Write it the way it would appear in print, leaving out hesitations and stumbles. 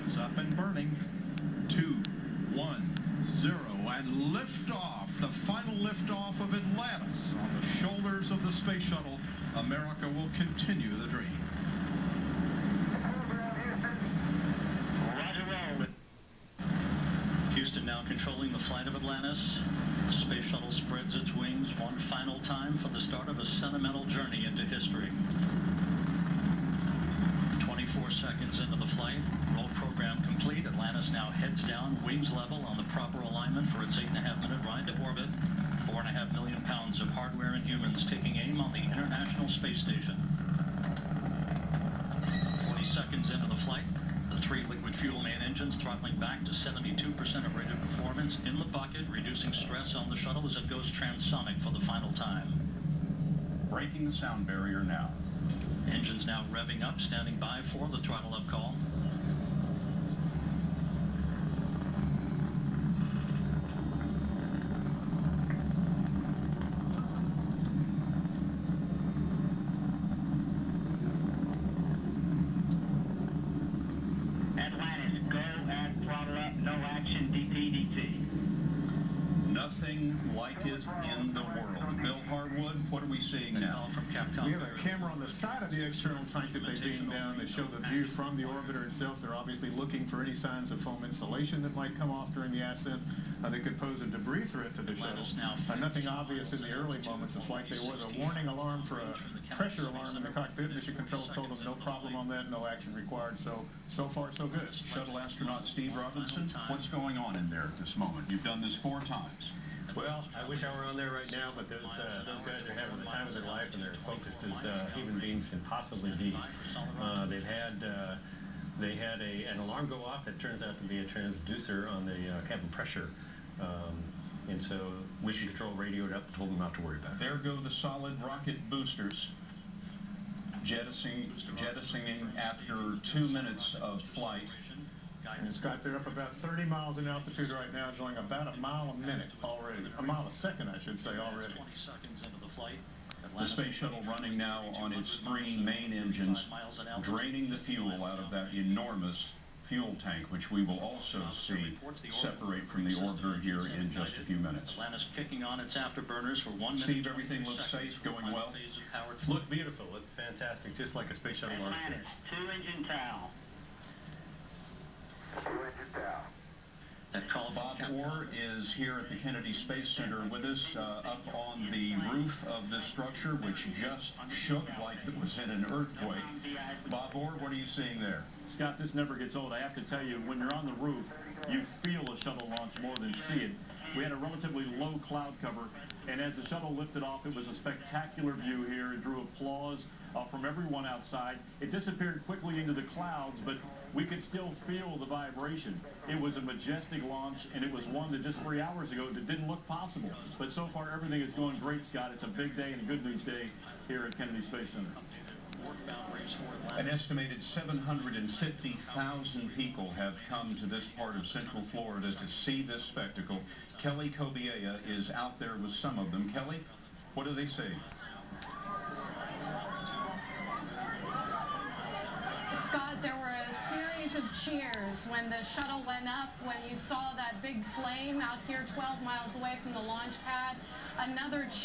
is up and burning. 2, 1, 0, and liftoff. The final liftoff of Atlantis on the shoulders of the space shuttle. America will continue the dream. Houston now controlling the flight of Atlantis. The space shuttle spreads its wings one final time for the start of a sentimental journey into history. 24 seconds into the flight, roll program complete. Atlantis now heads down, wings level on the proper alignment for its 8.5-minute ride to orbit. 4.5 million pounds of hardware and humans taking aim on the International Space Station. 40 seconds into the flight, the 3 liquid fuel main engines throttling back to 72% of rated performance in the bucket, reducing stress on the shuttle as it goes transonic for the final time. Breaking the sound barrier now. Engines now revving up, standing by for the throttle up call. Atlantis, go at throttle up, no action, DPDT. Nothing like it in the world. Bill Harwood, what are we seeing now? We have a camera on the side of the external tank that they beam down that show the view from the orbiter itself. They're obviously looking for any signs of foam insulation that might come off during the ascent. That could pose a debris threat to the shuttle. Nothing obvious in the early moments of flight. There was a warning alarm for a pressure alarm in the cockpit. Mission Control told them no problem on that, no action required. So far, so good. Shuttle astronaut Steve Robinson, what's going on in there at this moment? You've done this 4 times. Well, I wish I were on there right now, but those guys are having the time of their life, and they're focused as human beings can possibly be. They had an alarm go off that turns out to be a transducer on the cabin pressure, and so Mission Control radioed up and told them not to worry about it. There go the solid rocket boosters, jettisoning after 2 minutes of flight. And Scott, they're up about 30 miles in altitude right now, going about a mile a minute already. A mile a second, I should say, already. 20 seconds into the flight. The space shuttle running now on its 3 main engines, draining the fuel out of that enormous fuel tank, which we will also see separate from the orbiter here in just a few minutes. Atlantis kicking on its afterburners for 1 minute. Steve, everything looks safe, going well? Look beautiful, look fantastic, just like a space shuttle launch. Atlantis, 2-engine towel. Bob Orr is here at the Kennedy Space Center with us up on the roof of this structure, which just shook like it was in an earthquake. Bob Orr, what are you seeing there? Scott, this never gets old. I have to tell you, when you're on the roof, you feel a shuttle launch more than see it. We had a relatively low cloud cover, and as the shuttle lifted off, it was a spectacular view here. It drew applause from everyone outside. It disappeared quickly into the clouds, but we could still feel the vibration. It was a majestic launch, and it was one that just 3 hours ago that didn't look possible. But so far, everything is going great, Scott. It's a big day and a good news day here at Kennedy Space Center. An estimated 750,000 people have come to this part of Central Florida to see this spectacle. Kelly Kobiea is out there with some of them. Kelly, what do they say? Scott, there were a series of cheers when the shuttle went up, when you saw that big flame out here 12 miles away from the launch pad. Another cheer.